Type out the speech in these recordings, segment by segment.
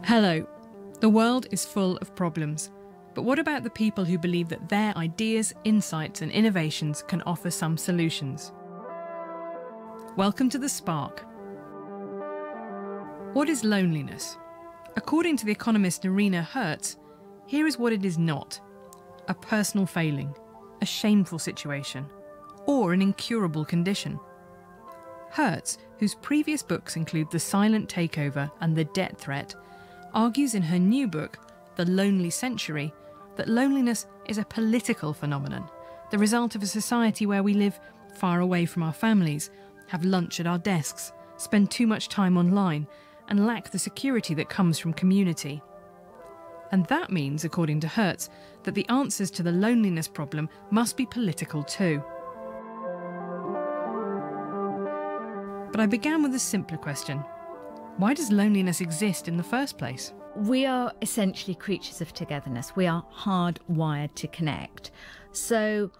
Hello. The world is full of problems. But what about the people who believe that their ideas, insights and innovations can offer some solutions? Welcome to The Spark. What is loneliness? According to the economist Noreena Hertz, here is what it is not: a personal failing, a shameful situation, or an incurable condition. Hertz, whose previous books include The Silent Takeover and The Debt Threat, argues in her new book, The Lonely Century, that loneliness is a political phenomenon, the result of a society where we live far away from our families, have lunch at our desks, spend too much time online, and lack the security that comes from community. And that means, according to Hertz, that the answers to the loneliness problem must be political too. But I began with a simpler question. Why does loneliness exist in the first place? We are essentially creatures of togetherness. We are hardwired to connect. So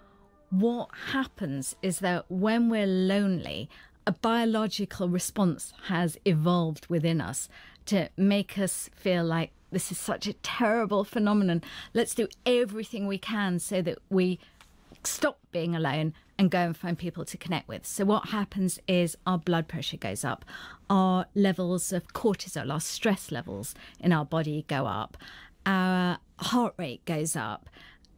what happens is that when we're lonely, a biological response has evolved within us to make us feel like this is such a terrible phenomenon. Let's do everything we can so that we stop being alone and go and find people to connect with. So what happens is our blood pressure goes up, our levels of cortisol, our stress levels in our body go up, our heart rate goes up,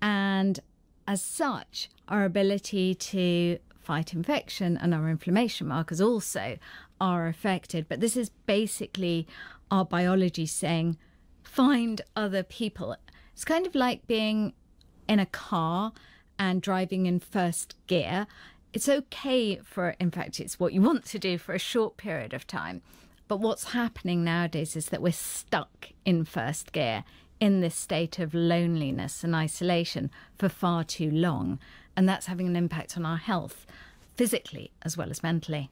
and as such, our ability to fight infection and our inflammation markers also are affected. But this is basically our biology saying, find other people. It's kind of like being in a car and driving in first gear. It's okay for, in fact, it's what you want to do for a short period of time. But what's happening nowadays is that we're stuck in first gear in this state of loneliness and isolation for far too long. And that's having an impact on our health, physically as well as mentally.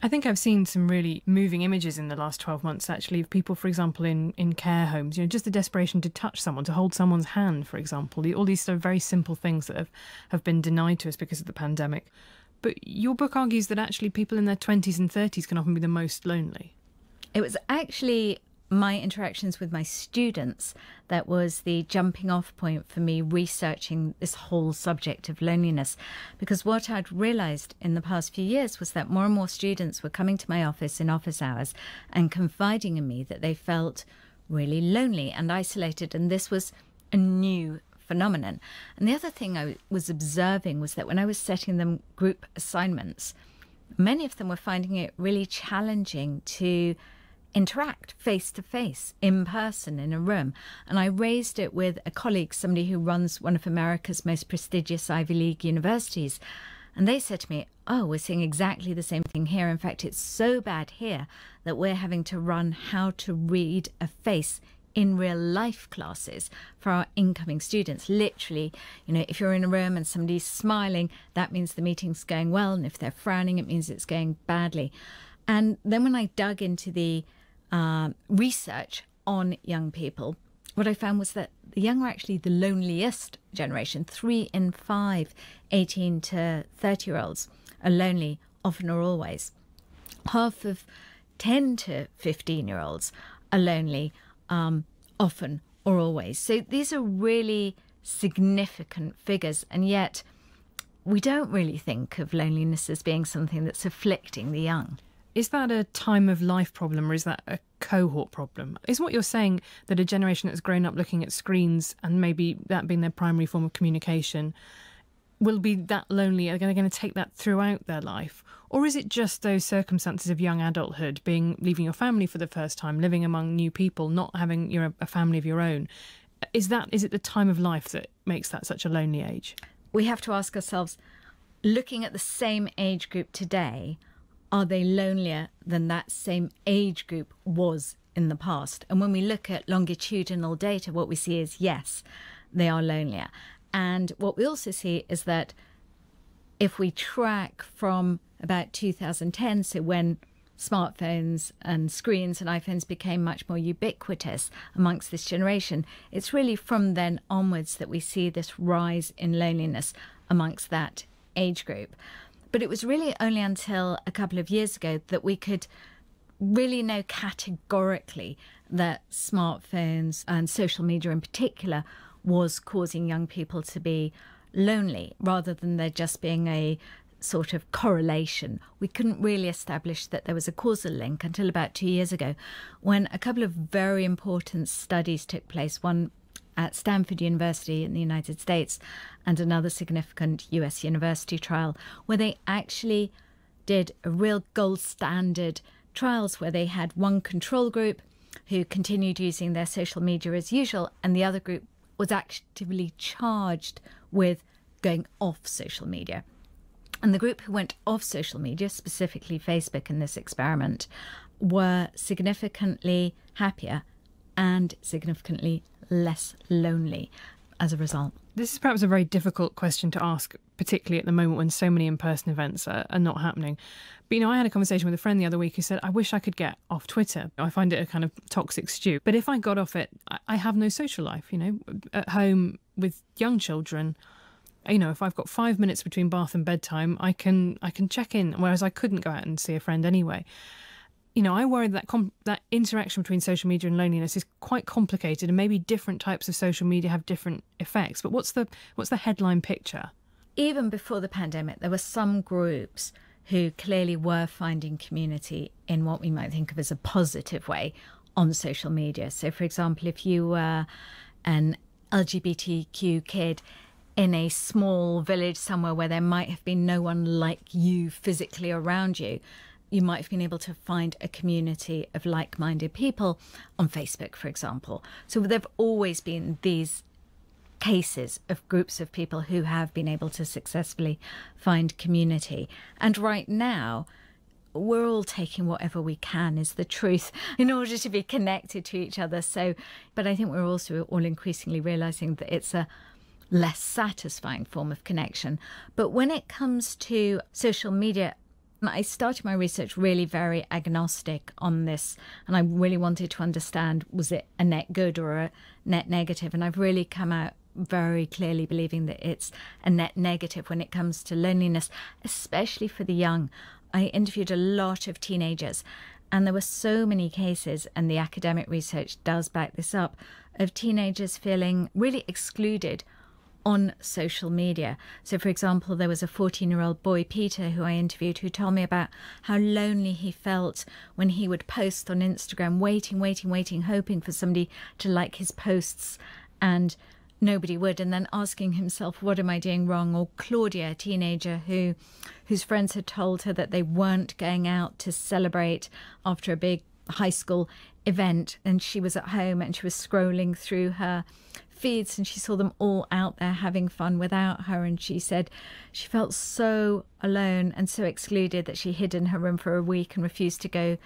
I think I've seen some really moving images in the last 12 months, actually, of people, for example, in care homes, just the desperation to touch someone, to hold someone's hand, for example, all these sort of very simple things that have been denied to us because of the pandemic. But your book argues that actually people in their 20s and 30s can often be the most lonely. It was actually my interactions with my students that was the jumping off point for me researching this whole subject of loneliness, because what I'd realised in the past few years was that more and more students were coming to my office in office hours and confiding in me that they felt really lonely and isolated, and this was a new phenomenon. And the other thing I was observing was that when I was setting them group assignments, many of them were finding it really challenging to interact face-to-face, in person, in a room. And I raised it with a colleague, somebody who runs one of America's most prestigious Ivy League universities. And they said to me, oh, we're seeing exactly the same thing here. In fact, it's so bad here that we're having to run how to read a face in real life classes for our incoming students. Literally, if you're in a room and somebody's smiling, that means the meeting's going well. And if they're frowning, it means it's going badly. And then when I dug into the research on young people, what I found was that the young are actually the loneliest generation. 3 in 5 18 to 30-year-olds are lonely, often or always. Half of 10 to 15-year-olds are lonely, often or always. So these are really significant figures, and yet we don't really think of loneliness as being something that's afflicting the young. Is that a time of life problem, or is that a cohort problem? Is what you're saying that a generation that's grown up looking at screens and maybe that being their primary form of communication will be that lonely? Are they going to take that throughout their life? Or is it just those circumstances of young adulthood, leaving your family for the first time, living among new people, not having a family of your own? Is it the time of life that makes that such a lonely age? We have to ask ourselves, looking at the same age group today, are they lonelier than that same age group was in the past? And when we look at longitudinal data, what we see is, yes, they are lonelier. And what we also see is that if we track from about 2010, so when smartphones and screens and iPhones became much more ubiquitous amongst this generation, it's really from then onwards that we see this rise in loneliness amongst that age group. But it was really only until a couple of years ago that we could really know categorically that smartphones and social media in particular was causing young people to be lonely, rather than there just being a sort of correlation. We couldn't really establish that there was a causal link until about 2 years ago, when a couple of very important studies took place, one at Stanford University in the United States and another significant US university trial, where they actually did a real gold standard trials where they had one control group who continued using their social media as usual, and the other group was actively charged with going off social media. And the group who went off social media, specifically Facebook in this experiment, were significantly happier and significantly less lonely as a result. This is perhaps a very difficult question to ask, particularly at the moment when so many in-person events are not happening. But, I had a conversation with a friend the other week who said, I wish I could get off Twitter. I find it a kind of toxic stew. But if I got off it, I have no social life, at home with young children. If I've got 5 minutes between bath and bedtime, I can check in, whereas I couldn't go out and see a friend anyway. I worry that that interaction between social media and loneliness is quite complicated, and maybe different types of social media have different effects. But what's the headline picture? Even before the pandemic, there were some groups who clearly were finding community in what we might think of as a positive way on social media. So, for example, if you were an LGBTQ kid in a small village somewhere where there might have been no one like you physically around you, you might have been able to find a community of like-minded people on Facebook, for example. So there have always been these cases of groups of people who have been able to successfully find community. And right now, we're all taking whatever we can, is the truth, in order to be connected to each other. But I think we're also all increasingly realising that it's a less satisfying form of connection. But when it comes to social media, I started my research really very agnostic on this, and I really wanted to understand, was it a net good or a net negative? And I've really come out very clearly believing that it's a net negative when it comes to loneliness, especially for the young. I interviewed a lot of teenagers, and there were so many cases, and the academic research does back this up, of teenagers feeling really excluded on social media. So, for example, there was a 14-year-old boy, Peter, who I interviewed, who told me about how lonely he felt when he would post on Instagram, waiting, hoping for somebody to like his posts, and nobody would, and then asking himself, what am I doing wrong? Or Claudia, a teenager whose friends had told her that they weren't going out to celebrate after a big high school event, and she was at home and she was scrolling through her feeds and she saw them all out there having fun without her, and she said she felt so alone and so excluded that she hid in her room for a week and refused to go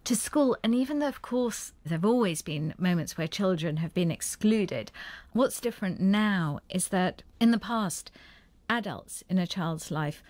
to school. And even though, of course, there have always been moments where children have been excluded, what's different now is that in the past, adults in a child's life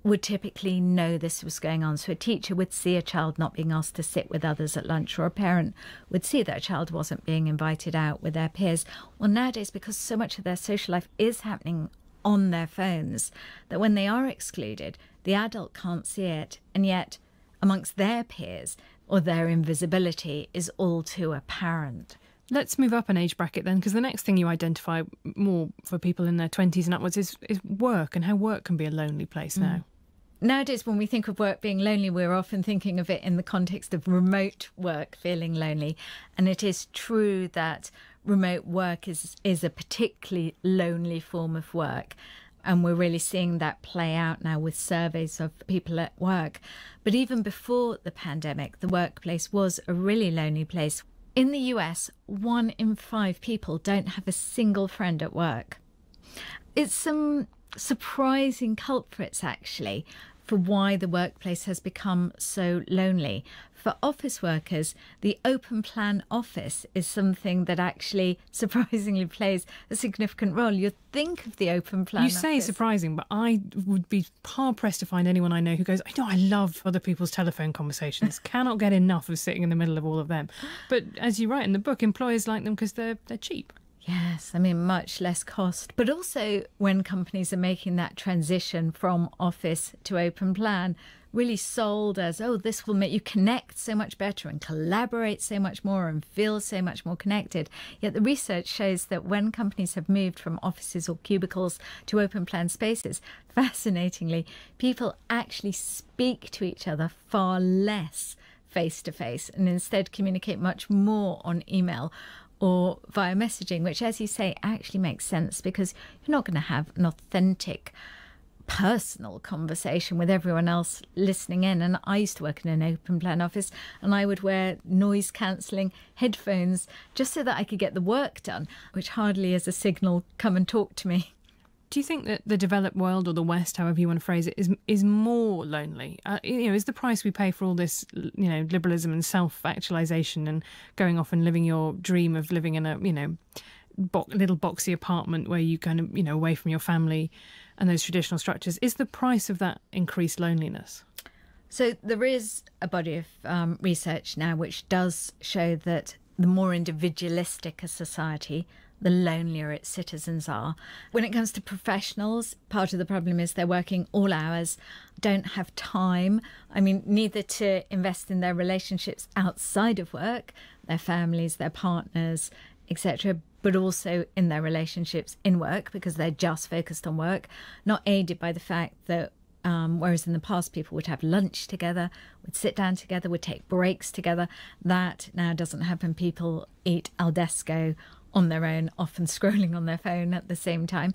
would typically know this was going on. So a teacher would see a child not being asked to sit with others at lunch, or a parent would see that a child wasn't being invited out with their peers. Well, nowadays, because so much of their social life is happening on their phones, that when they are excluded, the adult can't see it, and yet amongst their peers, or their invisibility is all too apparent. Let's move up an age bracket then, because the next thing you identify more for people in their 20s and upwards is work, and how work can be a lonely place now. Nowadays, when we think of work being lonely, we're often thinking of it in the context of remote work feeling lonely. And it is true that remote work is a particularly lonely form of work. And we're really seeing that play out now with surveys of people at work. But even before the pandemic, the workplace was a really lonely place. In the US, 1 in 5 people don't have a single friend at work. It's some surprising culprits, actually, for why the workplace has become so lonely. For office workers, the open plan office is something that actually surprisingly plays a significant role. You'd think of the open plan office. You say surprising, but I would be hard-pressed to find anyone I know who goes, I love other people's telephone conversations, cannot get enough of sitting in the middle of all of them. But as you write in the book, employers like them because they're cheap. Yes, I mean, much less cost. But also when companies are making that transition from office to open plan, really sold as, oh, this will make you connect so much better and collaborate so much more and feel so much more connected. Yet the research shows that when companies have moved from offices or cubicles to open plan spaces, fascinatingly, people actually speak to each other far less face-to-face and instead communicate much more on email or via messaging, which, as you say, actually makes sense because you're not going to have an authentic personal conversation with everyone else listening in. And I used to work in an open plan office and I would wear noise cancelling headphones just so that I could get the work done, which hardly is a signal, come and talk to me. Do you think that the developed world, or the West, however you want to phrase it, is more lonely? Is the price we pay for all this, liberalism and self-actualization and going off and living your dream of living in a, little boxy apartment where you kind of, away from your family and those traditional structures, is the price of that increased loneliness? So there is a body of research now which does show that the more individualistic a society, the lonelier its citizens are. When it comes to professionals, part of the problem is they're working all hours, don't have time, neither to invest in their relationships outside of work, their families, their partners, etc., but also in their relationships in work because they're just focused on work, not aided by the fact that whereas in the past people would have lunch together, would sit down together, would take breaks together, that now doesn't happen. People eat al desco on their own, often scrolling on their phone at the same time.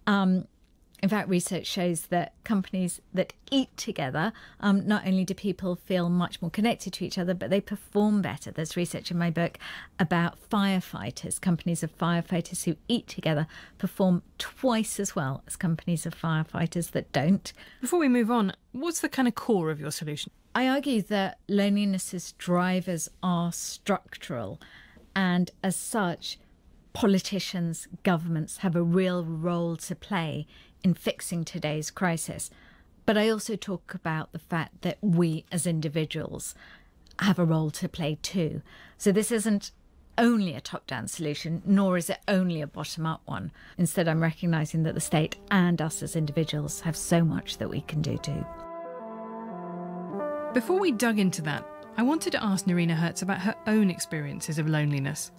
In fact, research shows that companies that eat together, not only do people feel much more connected to each other, but they perform better. There's research in my book about firefighters. Companies of firefighters who eat together perform twice as well as companies of firefighters that don't. Before we move on, what's the kind of core of your solution? I argue that loneliness's drivers are structural, and as such, politicians, governments have a real role to play in fixing today's crisis. But I also talk about the fact that we as individuals have a role to play too. So this isn't only a top-down solution, nor is it only a bottom-up one. Instead, I'm recognising that the state and us as individuals have so much that we can do too. Before we dug into that, I wanted to ask Noreena Hertz about her own experiences of loneliness.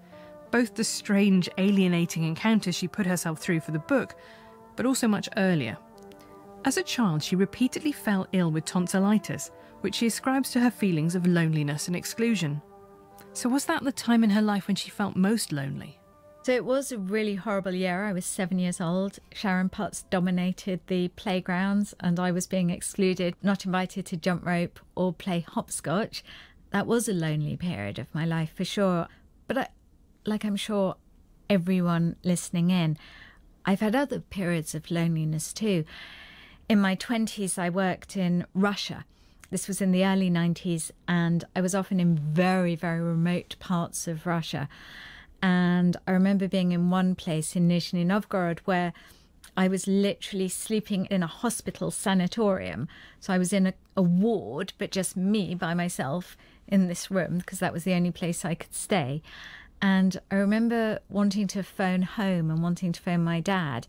Both the strange, alienating encounters she put herself through for the book, but also much earlier. As a child, she repeatedly fell ill with tonsillitis, which she ascribes to her feelings of loneliness and exclusion. So was that the time in her life when she felt most lonely? So it was a really horrible year. I was 7 years old. Sharon Potts dominated the playgrounds and I was being excluded, not invited to jump rope or play hopscotch. That was a lonely period of my life for sure. But I'm sure everyone listening in, I've had other periods of loneliness too. In my 20s, I worked in Russia. This was in the early 90s, and I was often in very, very remote parts of Russia. And I remember being in one place in Nizhny Novgorod where I was literally sleeping in a hospital sanatorium. So I was in a ward, but just me by myself in this room, because that was the only place I could stay. And I remember wanting to phone home and wanting to phone my dad.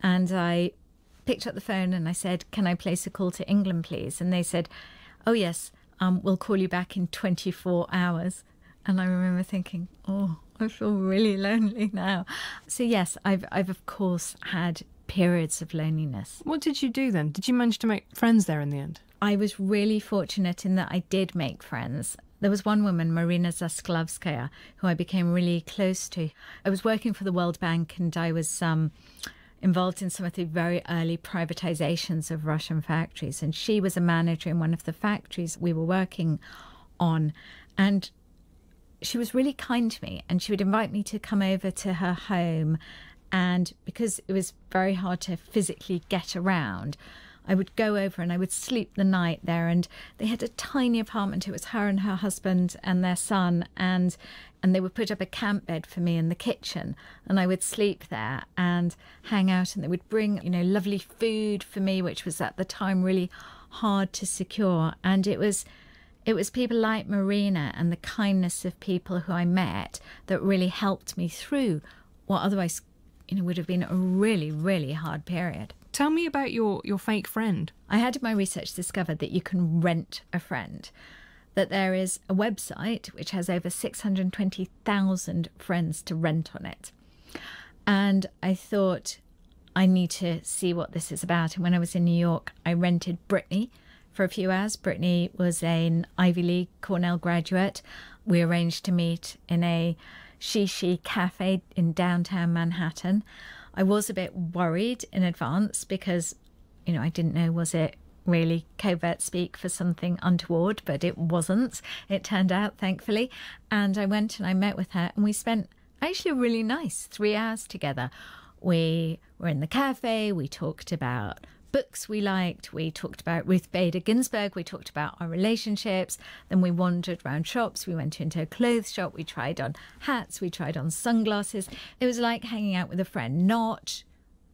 And I picked up the phone and I said, "Can I place a call to England, please?" And they said, "Oh, yes, we'll call you back in 24 hours. And I remember thinking, oh, I feel really lonely now. So, yes, I've of course had periods of loneliness. What did you do then? Did you manage to make friends there in the end? I was really fortunate in that I did make friends. There was one woman, Marina Zaslovskaya, who I became really close to. I was working for the World Bank and I was involved in some of the very early privatizations of Russian factories. And she was a manager in one of the factories we were working on. And she was really kind to me and she would invite me to come over to her home. And because it was very hard to physically get around, I would go over and I would sleep the night there. And they had a tiny apartment. It was her and her husband and their son. And they would put up a camp bed for me in the kitchen. And I would sleep there and hang out. And they would bring, lovely food for me, which was at the time really hard to secure. And it was people like Marina and the kindness of people who I met that really helped me through what otherwise would have been a really, really hard period. Tell me about your fake friend. I had in my research discovered that you can rent a friend, that there is a website which has over 620,000 friends to rent on it. And I thought, I need to see what this is about. And when I was in New York, I rented Brittany for a few hours. Brittany was an Ivy League Cornell graduate. We arranged to meet in a She cafe in downtown Manhattan. I was a bit worried in advance because, I didn't know, was it really covert speak for something untoward, but it wasn't. It turned out, thankfully. And I went and I met with her and we spent actually a really nice 3 hours together. We were in the cafe, we talked about books we liked, we talked about Ruth Bader Ginsburg, we talked about our relationships, then we wandered around shops, we went into a clothes shop, we tried on hats, we tried on sunglasses. It was like hanging out with a friend, not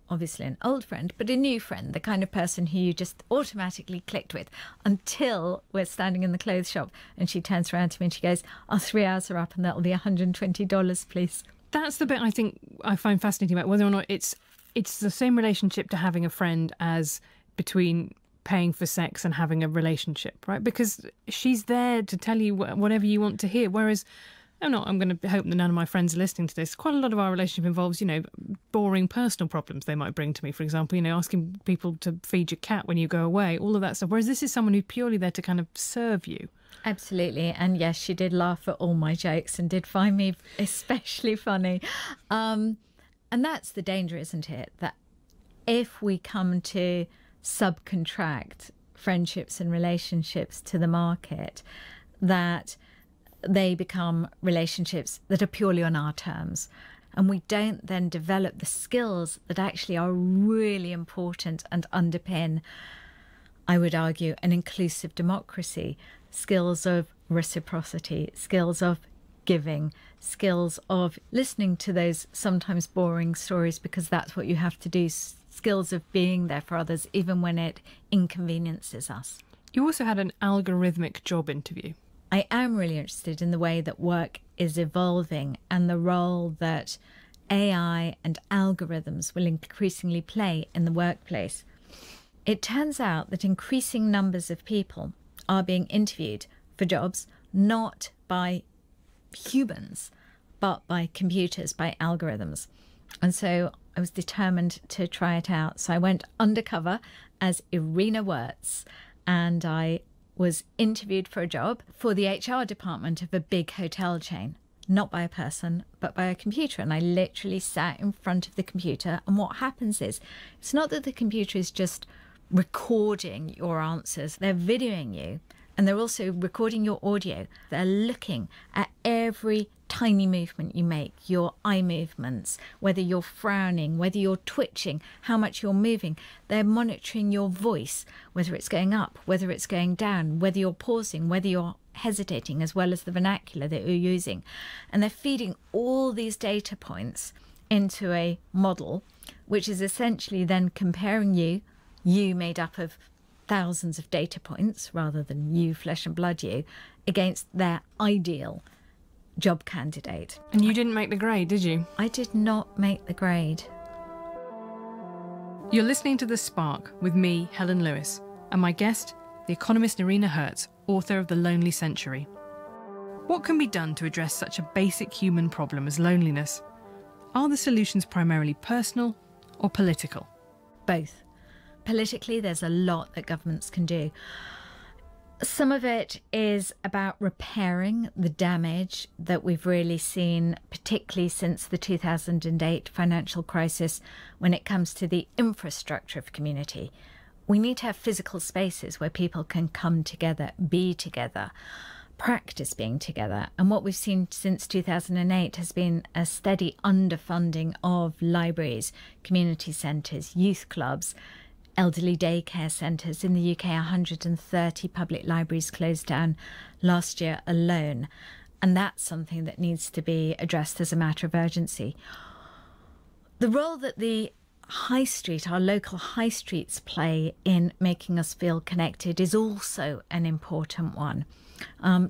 obviously an old friend, but a new friend, the kind of person who you just automatically clicked with, until we're standing in the clothes shop and she turns around to me and she goes, our 3 hours are up and that'll be $120, please. That's the bit I think I find fascinating about whether or not it's the same relationship to having a friend as between paying for sex and having a relationship, right? Because she's there to tell you whatever you want to hear. Whereas, I'm going to hope that none of my friends are listening to this. Quite a lot of our relationship involves, boring personal problems they might bring to me. For example, asking people to feed your cat when you go away, all of that stuff. Whereas this is someone who's purely there to kind of serve you. Absolutely. And yes, she did laugh at all my jokes and did find me especially funny. And that's the danger, isn't it? That if we come to subcontract friendships and relationships to the market, that they become relationships that are purely on our terms. And we don't then develop the skills that actually are really important and underpin, I would argue, an inclusive democracy. Skills of reciprocity, skills of giving, skills of listening to those sometimes boring stories because that's what you have to do, skills of being there for others even when it inconveniences us. You also had an algorithmic job interview. I am really interested in the way that work is evolving and the role that AI and algorithms will increasingly play in the workplace. It turns out that increasing numbers of people are being interviewed for jobs not by humans, but by computers, by algorithms. And so I was determined to try it out. So I went undercover as Noreena Hertz and I was interviewed for a job for the HR department of a big hotel chain, not by a person, but by a computer. And I literally sat in front of the computer. And what happens is, it's not that the computer is just recording your answers, they're videoing you. And they're also recording your audio. They're looking at every tiny movement you make, your eye movements, whether you're frowning, whether you're twitching, how much you're moving. They're monitoring your voice, whether it's going up, whether it's going down, whether you're pausing, whether you're hesitating, as well as the vernacular that you're using. And they're feeding all these data points into a model, which is essentially then comparing you made up of thousands of data points rather than you, flesh and blood you, against their ideal job candidate. And you didn't make the grade, did you? I did not make the grade. You're listening to The Spark with me, Helen Lewis, and my guest, the economist Noreena Hertz, author of The Lonely Century. What can be done to address such a basic human problem as loneliness? Are the solutions primarily personal or political? Both. Politically, there's a lot that governments can do. Some of it is about repairing the damage that we've really seen, particularly since the 2008 financial crisis, when it comes to the infrastructure of community. We need to have physical spaces where people can come together, be together, practice being together. And what we've seen since 2008 has been a steady underfunding of libraries, community centres, youth clubs, elderly daycare centres. In the UK, 130 public libraries closed down last year alone. And that's something that needs to be addressed as a matter of urgency. The role that the high street, our local high streets, play in making us feel connected is also an important one.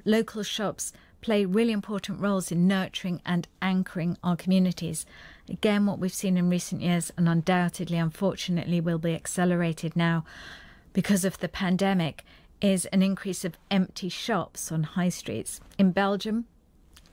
Local shops play really important roles in nurturing and anchoring our communities. Again, what we've seen in recent years, and undoubtedly, unfortunately, will be accelerated now because of the pandemic, is an increase of empty shops on high streets. In Belgium,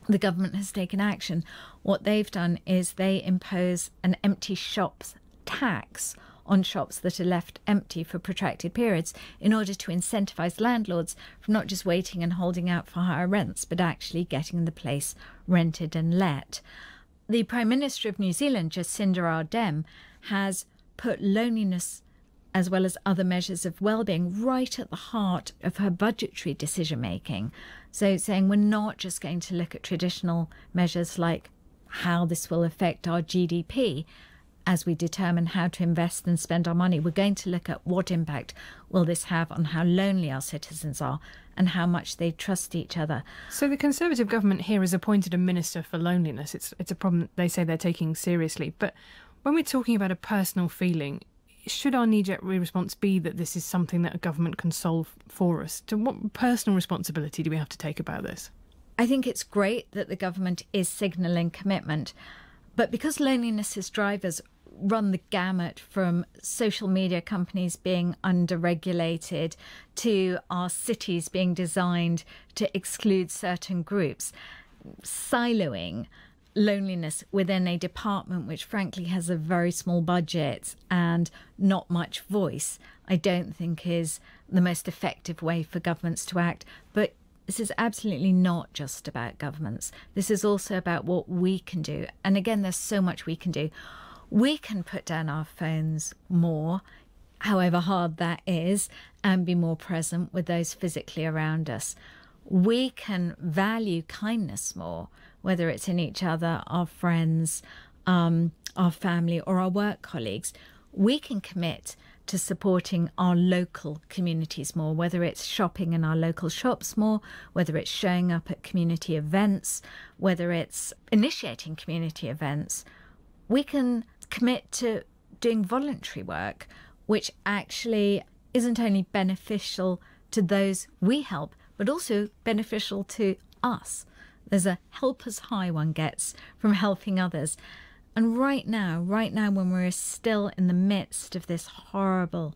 the government has taken action. What they've done is they impose an empty shops tax on shops that are left empty for protracted periods in order to incentivise landlords from not just waiting and holding out for higher rents, but actually getting the place rented and let. The Prime Minister of New Zealand, Jacinda Ardern, has put loneliness as well as other measures of well-being right at the heart of her budgetary decision-making. So saying we're not just going to look at traditional measures like how this will affect our GDP as we determine how to invest and spend our money. We're going to look at what impact will this have on how lonely our citizens are and how much they trust each other. So the Conservative government here has appointed a Minister for Loneliness. It's a problem they say they're taking seriously. But when we're talking about a personal feeling, should our knee-jerk response be that this is something that a government can solve for us? To what personal responsibility do we have to take about this? I think it's great that the government is signalling commitment, but because loneliness's drivers run the gamut from social media companies being under-regulated to our cities being designed to exclude certain groups, siloing loneliness within a department which frankly has a very small budget and not much voice, I don't think is the most effective way for governments to act. But this is absolutely not just about governments. This is also about what we can do. And again, there's so much we can do. We can put down our phones more, however hard that is, and be more present with those physically around us. We can value kindness more, whether it's in each other, our friends, our family, or our work colleagues. We can commit to supporting our local communities more, whether it's shopping in our local shops more, whether it's showing up at community events, whether it's initiating community events. We can commit to doing voluntary work, which actually isn't only beneficial to those we help, but also beneficial to us. There's a helper's high one gets from helping others. And right now, when we're still in the midst of this horrible,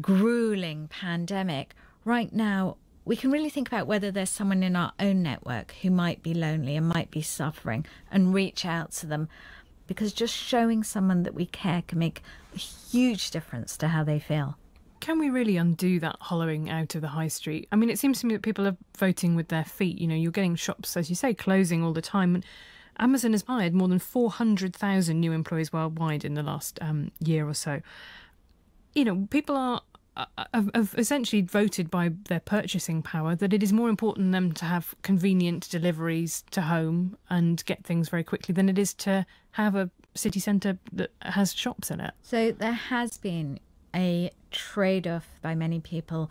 grueling pandemic, right now, we can really think about whether there's someone in our own network who might be lonely and might be suffering and reach out to them, because just showing someone that we care can make a huge difference to how they feel. Can we really undo that hollowing out of the high street? I mean, it seems to me that people are voting with their feet. You know, you're getting shops, as you say, closing all the time. And Amazon has hired more than 400,000 new employees worldwide in the last year or so. You know, people have essentially voted by their purchasing power that it is more important to them to have convenient deliveries to home and get things very quickly than it is to have a city centre that has shops in it. So there has been a trade-off by many people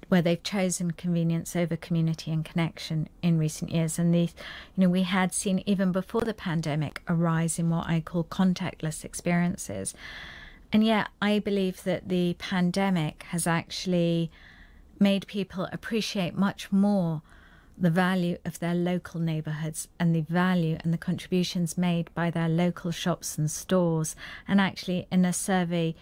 where they've chosen convenience over community and connection in recent years. And these, you know, we had seen even before the pandemic a rise in what I call contactless experiences. And yet I believe that the pandemic has actually made people appreciate much more the value of their local neighbourhoods and the value and the contributions made by their local shops and stores. And actually, in a survey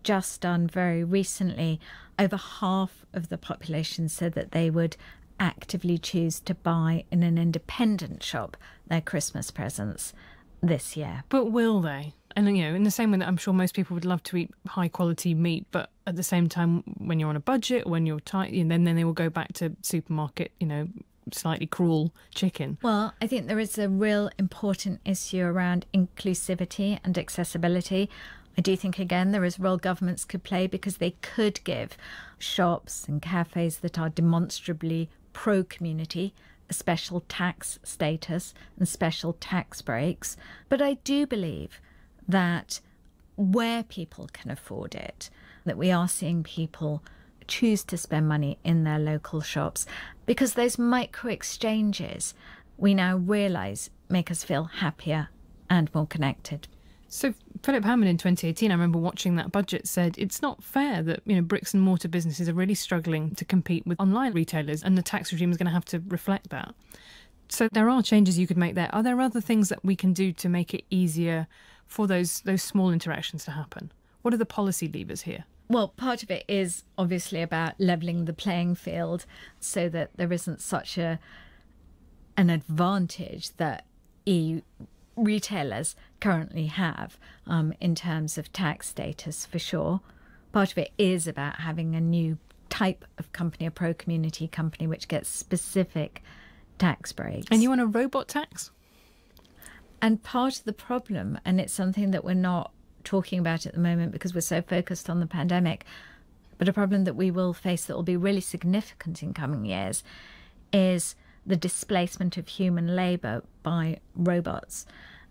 just done very recently, over half of the population said that they would actively choose to buy in an independent shop their Christmas presents this year. But will they? And, you know, in the same way that I'm sure most people would love to eat high quality meat, but at the same time, when you're on a budget, when you're tight, and then they will go back to supermarket, you know, slightly cruel chicken. Well, I think there is a real important issue around inclusivity and accessibility. I do think, again, there is a role governments could play, because they could give shops and cafes that are demonstrably pro-community a special tax status and special tax breaks. But I do believe that where people can afford it, that we are seeing people choose to spend money in their local shops, because those micro exchanges, we now realise, make us feel happier and more connected. So Philip Hammond in 2018, I remember watching that budget, said it's not fair that, you know, bricks and mortar businesses are really struggling to compete with online retailers, and the tax regime is going to have to reflect that. So there are changes you could make there. Are there other things that we can do to make it easier for those small interactions to happen? What are the policy levers here? Well, part of it is obviously about levelling the playing field so that there isn't such an advantage that retailers currently have in terms of tax status, for sure. Part of it is about having a new type of company, a pro-community company, which gets specific tax breaks. And you want a robot tax? And part of the problem, and it's something that we're not talking about at the moment because we're so focused on the pandemic, but a problem that we will face that will be really significant in coming years is the displacement of human labour by robots.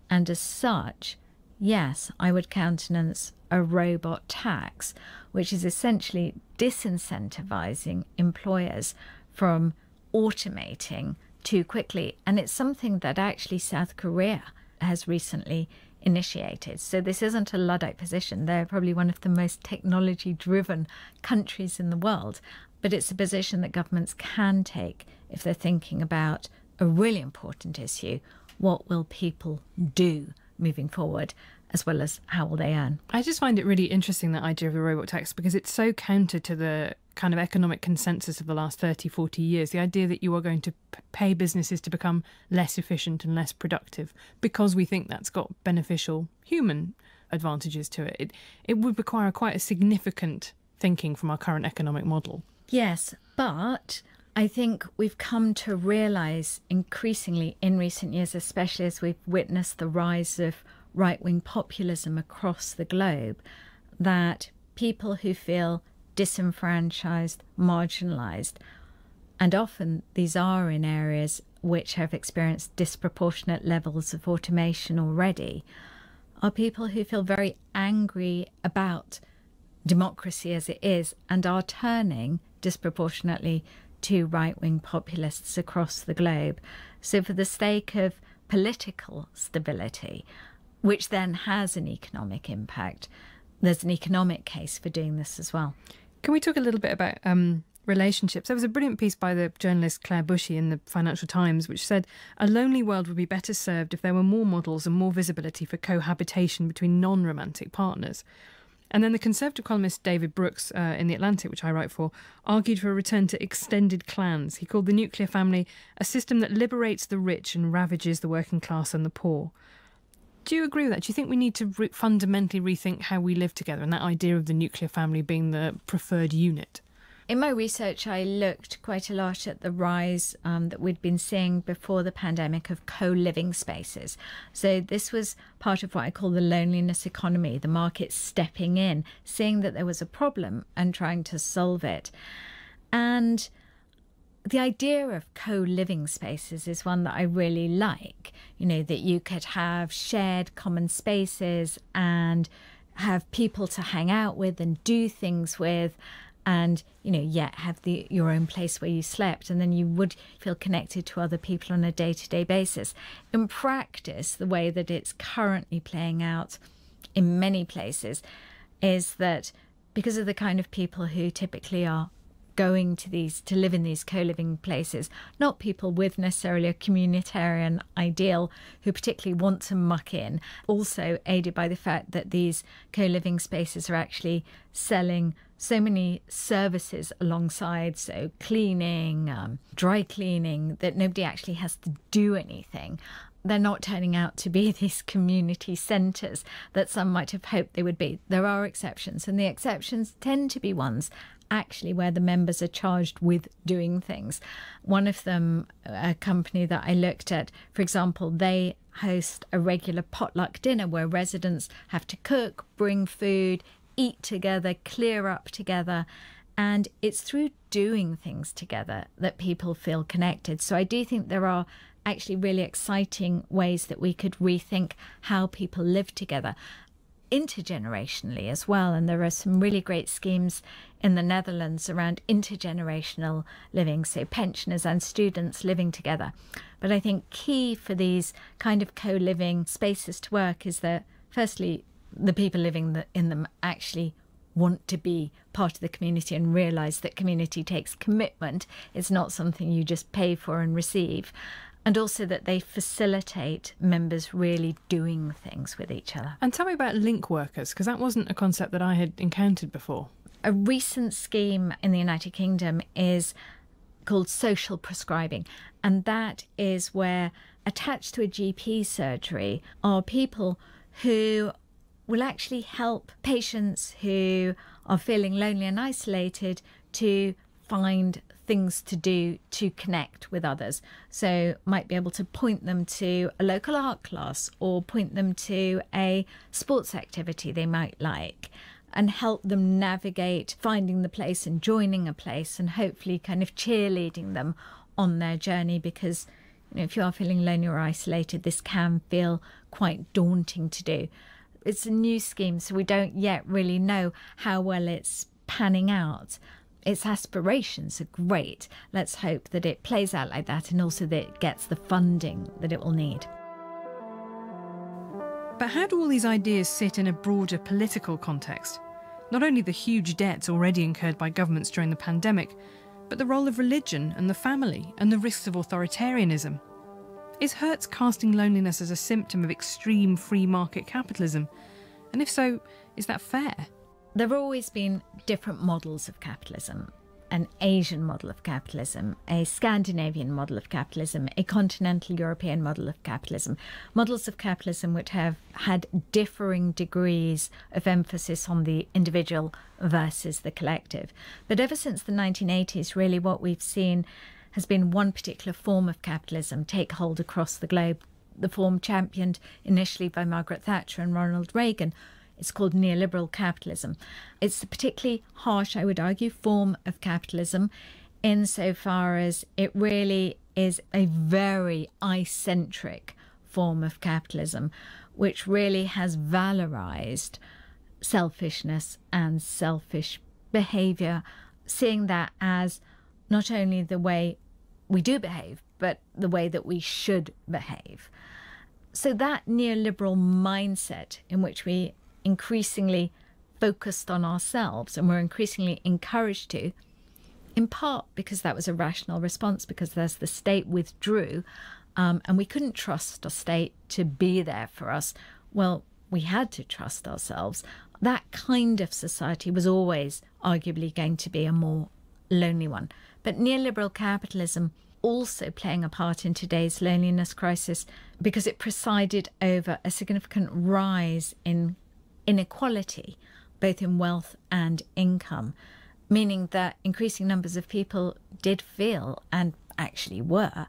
And as such, yes, I would countenance a robot tax, which is essentially disincentivizing employers from automating too quickly. And it's something that actually South Korea has recently initiated. So this isn't a Luddite position. They're probably one of the most technology-driven countries in the world. But it's a position that governments can take if they're thinking about a really important issue. What will people do moving forward, as well as how will they earn? I just find it really interesting, that idea of a robot tax, because it's so counter to the kind of economic consensus of the last 30, 40 years. The idea that you are going to pay businesses to become less efficient and less productive because we think that's got beneficial human advantages to it. It would require quite a significant thinking from our current economic model. Yes, but I think we've come to realise increasingly in recent years, especially as we've witnessed the rise of right-wing populism across the globe, that people who feel disenfranchised, marginalised, and often these are in areas which have experienced disproportionate levels of automation already, are people who feel very angry about democracy as it is and are turning disproportionately to right-wing populists across the globe. So for the sake of political stability, which then has an economic impact, there's an economic case for doing this as well. Can we talk a little bit about relationships? There was a brilliant piece by the journalist Claire Bushy in the Financial Times which said a lonely world would be better served if there were more models and more visibility for cohabitation between non-romantic partners. And then the Conservative columnist David Brooks in The Atlantic, which I write for, argued for a return to extended clans. He called the nuclear family a system that liberates the rich and ravages the working class and the poor. Do you agree with that? Do you think we need to fundamentally rethink how we live together and that idea of the nuclear family being the preferred unit? In my research, I looked quite a lot at the rise that we'd been seeing before the pandemic of co-living spaces. So this was part of what I call the loneliness economy, the market stepping in, seeing that there was a problem and trying to solve it. And the idea of co-living spaces is one that I really like, you know, that you could have shared common spaces and have people to hang out with and do things with, and, you know, yet have your own place where you slept, and then you would feel connected to other people on a day-to-day basis. In practice, the way that it's currently playing out in many places is that because of the kind of people who typically are going to live in these co-living places, not people with necessarily a communitarian ideal who particularly want to muck in, also aided by the fact that these co-living spaces are actually selling so many services alongside, so cleaning, dry cleaning, that nobody actually has to do anything. They're not turning out to be these community centres that some might have hoped they would be. There are exceptions, and the exceptions tend to be ones actually where the members are charged with doing things. One of them, a company that I looked at, for example, they host a regular potluck dinner where residents have to cook, bring food, eat together, clear up together. And it's through doing things together that people feel connected. So I do think there are actually really exciting ways that we could rethink how people live together intergenerationally as well. And there are some really great schemes in the Netherlands around intergenerational living, so pensioners and students living together. But I think key for these kind of co-living spaces to work is that, firstly, the people living in them actually want to be part of the community and realise that community takes commitment. It's not something you just pay for and receive. And also that they facilitate members really doing things with each other. And tell me about link workers, because that wasn't a concept that I had encountered before. A recent scheme in the United Kingdom is called social prescribing, and that is where attached to a GP surgery are people who will actually help patients who are feeling lonely and isolated to find things to do to connect with others. So might be able to point them to a local art class or point them to a sports activity they might like, and help them navigate finding the place and joining a place, and hopefully kind of cheerleading them on their journey, because if you are feeling lonely or isolated, this can feel quite daunting to do. It's a new scheme, so we don't yet really know how well it's panning out. Its aspirations are great. Let's hope that it plays out like that, and also that it gets the funding that it will need. But how do all these ideas sit in a broader political context? Not only the huge debts already incurred by governments during the pandemic, but the role of religion and the family and the risks of authoritarianism. Is Hertz casting loneliness as a symptom of extreme free market capitalism? And if so, is that fair? There have always been different models of capitalism. An Asian model of capitalism, a Scandinavian model of capitalism, a continental European model of capitalism. Models of capitalism which have had differing degrees of emphasis on the individual versus the collective. But ever since the 1980s, really what we've seen has been one particular form of capitalism take hold across the globe. The form championed initially by Margaret Thatcher and Ronald Reagan. It's called neoliberal capitalism. It's a particularly harsh, I would argue, form of capitalism insofar as it really is a very I-centric form of capitalism, which really has valorized selfishness and selfish behavior, seeing that as not only the way we do behave, but the way that we should behave. So that neoliberal mindset in which we increasingly focused on ourselves, and we're increasingly encouraged to, in part because that was a rational response, because as the state withdrew and we couldn't trust a state to be there for us, well, we had to trust ourselves. That kind of society was always arguably going to be a more lonely one. But neoliberal capitalism also playing a part in today's loneliness crisis because it presided over a significant rise in inequality, both in wealth and income, meaning that increasing numbers of people did feel, and actually were,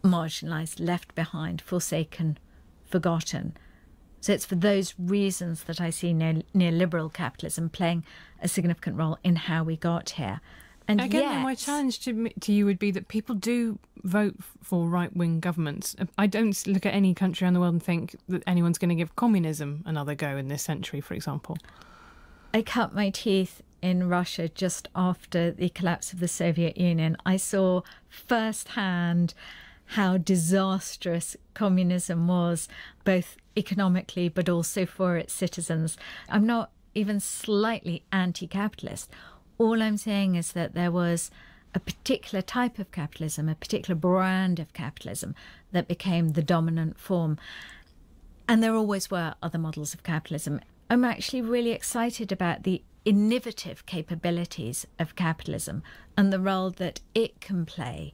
marginalised, left behind, forsaken, forgotten. So it's for those reasons that I see neoliberal capitalism playing a significant role in how we got here. And again, yet, my challenge to you would be that people do vote for right-wing governments. I don't look at any country around the world and think that anyone's going to give communism another go in this century, for example. I cut my teeth in Russia just after the collapse of the Soviet Union. I saw firsthand how disastrous communism was, both economically but also for its citizens. I'm not even slightly anti-capitalist. All I'm saying is that there was a particular type of capitalism, a particular brand of capitalism that became the dominant form. And there always were other models of capitalism. I'm actually really excited about the innovative capabilities of capitalism and the role that it can play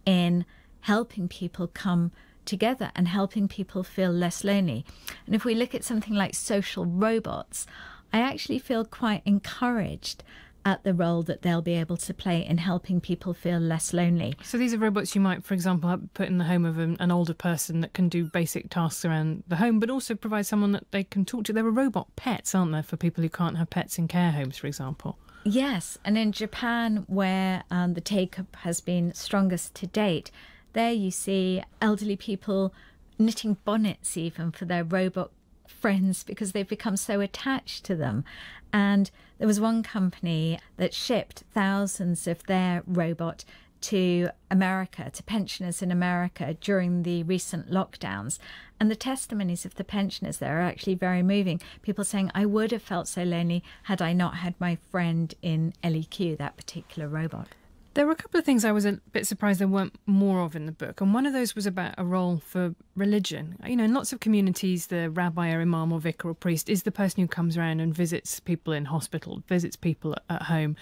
in helping people come together and helping people feel less lonely. And if we look at something like social robots, I actually feel quite encouraged at the role that they'll be able to play in helping people feel less lonely. So these are robots you might, for example, put in the home of an older person that can do basic tasks around the home, but also provide someone that they can talk to. There are robot pets, aren't there, for people who can't have pets in care homes, for example? Yes, and in Japan, where the take-up has been strongest to date, there you see elderly people knitting bonnets even for their robot friends because they've become so attached to them. And there was one company that shipped thousands of their robot to America, to pensioners in America during the recent lockdowns. And the testimonies of the pensioners there are actually very moving. People saying, I would have felt so lonely had I not had my friend in LEQ, that particular robot. There were a couple of things I was a bit surprised there weren't more of in the book, and one of those was about a role for religion. You know, in lots of communities, the rabbi or imam or vicar or priest is the person who comes around and visits people in hospital, visits people at home.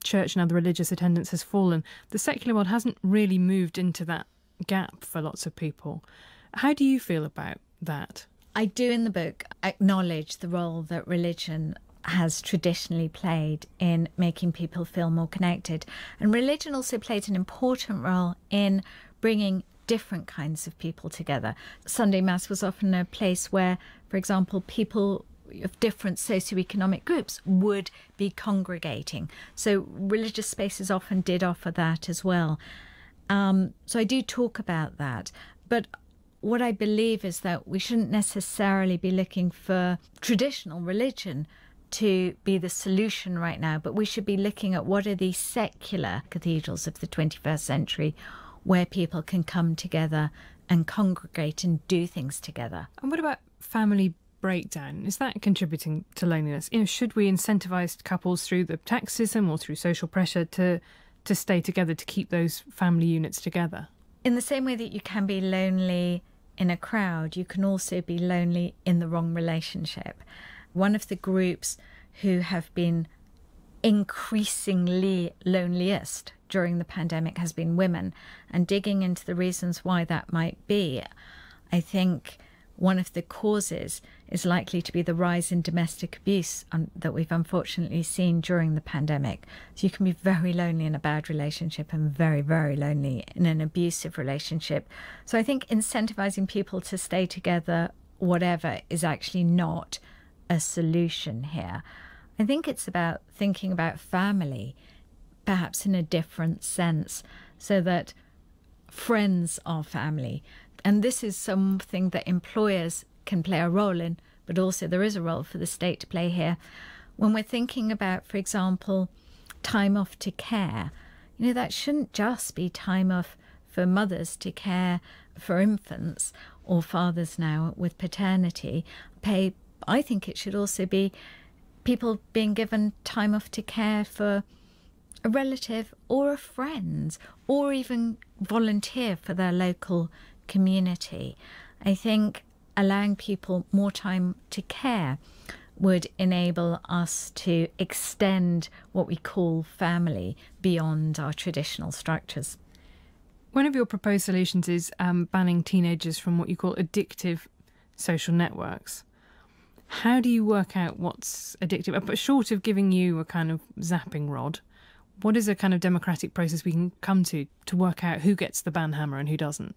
Church and other religious attendance has fallen. The secular world hasn't really moved into that gap for lots of people. How do you feel about that? I do in the book acknowledge the role that religion has traditionally played in making people feel more connected. And religion also played an important role in bringing different kinds of people together. Sunday Mass was often a place where, for example, people of different socioeconomic groups would be congregating. So religious spaces often did offer that as well. So I do talk about that. But what I believe is that we shouldn't necessarily be looking for traditional religion to be the solution right now, but we should be looking at what are the secular cathedrals of the 21st century where people can come together and congregate and do things together. And what about family breakdown? Is that contributing to loneliness? You know, should we incentivise couples through the tax system or through social pressure to stay together, to keep those family units together? In the same way that you can be lonely in a crowd, you can also be lonely in the wrong relationship. One of the groups who have been increasingly loneliest during the pandemic has been women. And digging into the reasons why that might be, I think one of the causes is likely to be the rise in domestic abuse that we've unfortunately seen during the pandemic. So you can be very lonely in a bad relationship and very, very lonely in an abusive relationship. So I think incentivizing people to stay together, whatever, is actually not a solution here. I think it's about thinking about family, perhaps in a different sense, so that friends are family. And this is something that employers can play a role in, but also there is a role for the state to play here. When we're thinking about, for example, time off to care, you know, that shouldn't just be time off for mothers to care for infants or fathers now with paternity pay. I think it should also be people being given time off to care for a relative or a friend, or even volunteer for their local community. I think allowing people more time to care would enable us to extend what we call family beyond our traditional structures. One of your proposed solutions is banning teenagers from what you call addictive social networks. How do you work out what's addictive? But short of giving you a kind of zapping rod, what is a kind of democratic process we can come to work out who gets the ban hammer and who doesn't?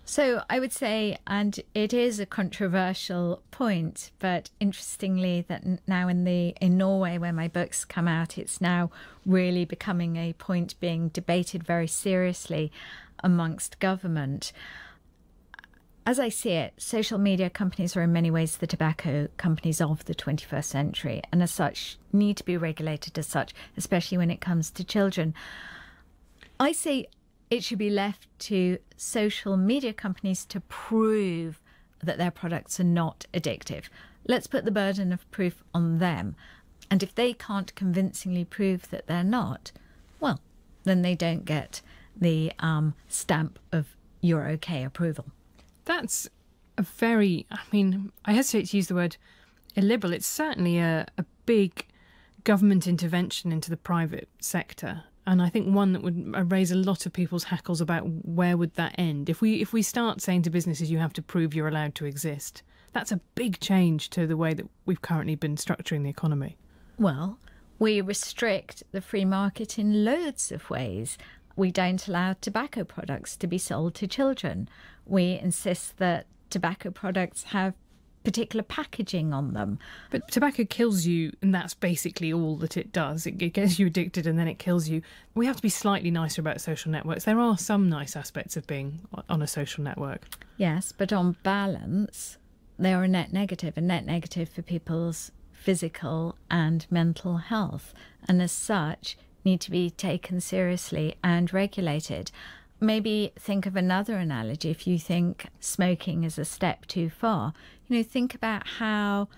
So I would say, and it is a controversial point, but interestingly that now in Norway, where my books come out, it's now really becoming a point being debated very seriously amongst government. As I see it, social media companies are in many ways the tobacco companies of the 21st century, and as such need to be regulated as such, especially when it comes to children. I say it should be left to social media companies to prove that their products are not addictive. Let's put the burden of proof on them. And if they can't convincingly prove that they're not, well, then they don't get the stamp of "you're okay" approval. That's a very, I hesitate to use the word illiberal. It's certainly a big government intervention into the private sector. And I think one that would raise a lot of people's hackles about where would that end. If we start saying to businesses, you have to prove you're allowed to exist, that's a big change to the way that we've currently been structuring the economy. Well, we restrict the free market in loads of ways. We don't allow tobacco products to be sold to children. We insist that tobacco products have particular packaging on them. But tobacco kills you, and that's basically all that it does. It gets you addicted and then it kills you. We have to be slightly nicer about social networks. There are some nice aspects of being on a social network. Yes, but on balance, they are a net negative for people's physical and mental health, and as such need to be taken seriously and regulated. Maybe think of another analogy. If you think smoking is a step too far, think about how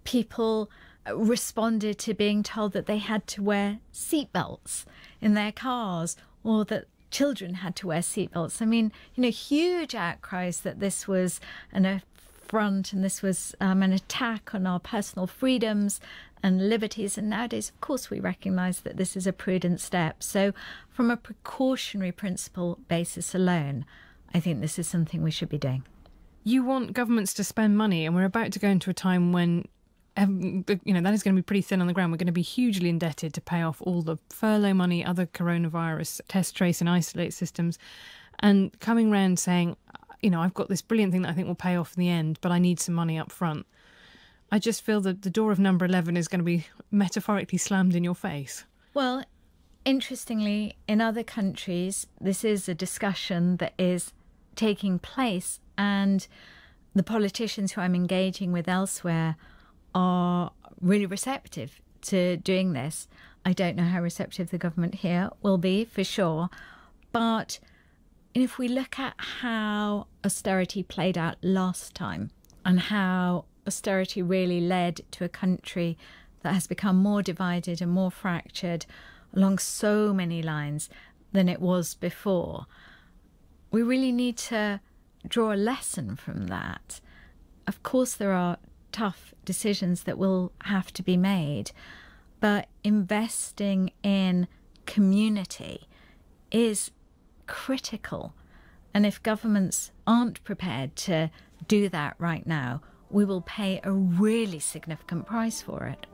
people responded to being told that they had to wear seatbelts in their cars, or that children had to wear seatbelts. I mean, huge outcries that this was an affront and this was an attack on our personal freedoms and liberties. And nowadays, of course, we recognise that this is a prudent step. So from a precautionary principle basis alone, I think this is something we should be doing. You want governments to spend money, and we're about to go into a time when that is going to be pretty thin on the ground. We're going to be hugely indebted to pay off all the furlough money, other coronavirus test, trace and isolate systems, and coming round saying, I've got this brilliant thing that I think will pay off in the end, but I need some money up front. I just feel that the door of number 11 is going to be metaphorically slammed in your face. Well, interestingly, in other countries, this is a discussion that is taking place, and the politicians who I'm engaging with elsewhere are really receptive to doing this. I don't know how receptive the government here will be, for sure. But if we look at how austerity played out last time, and how austerity really led to a country that has become more divided and more fractured along so many lines than it was before, we really need to draw a lesson from that. Of course, there are tough decisions that will have to be made, but investing in community is critical. And if governments aren't prepared to do that right now, we will pay a really significant price for it.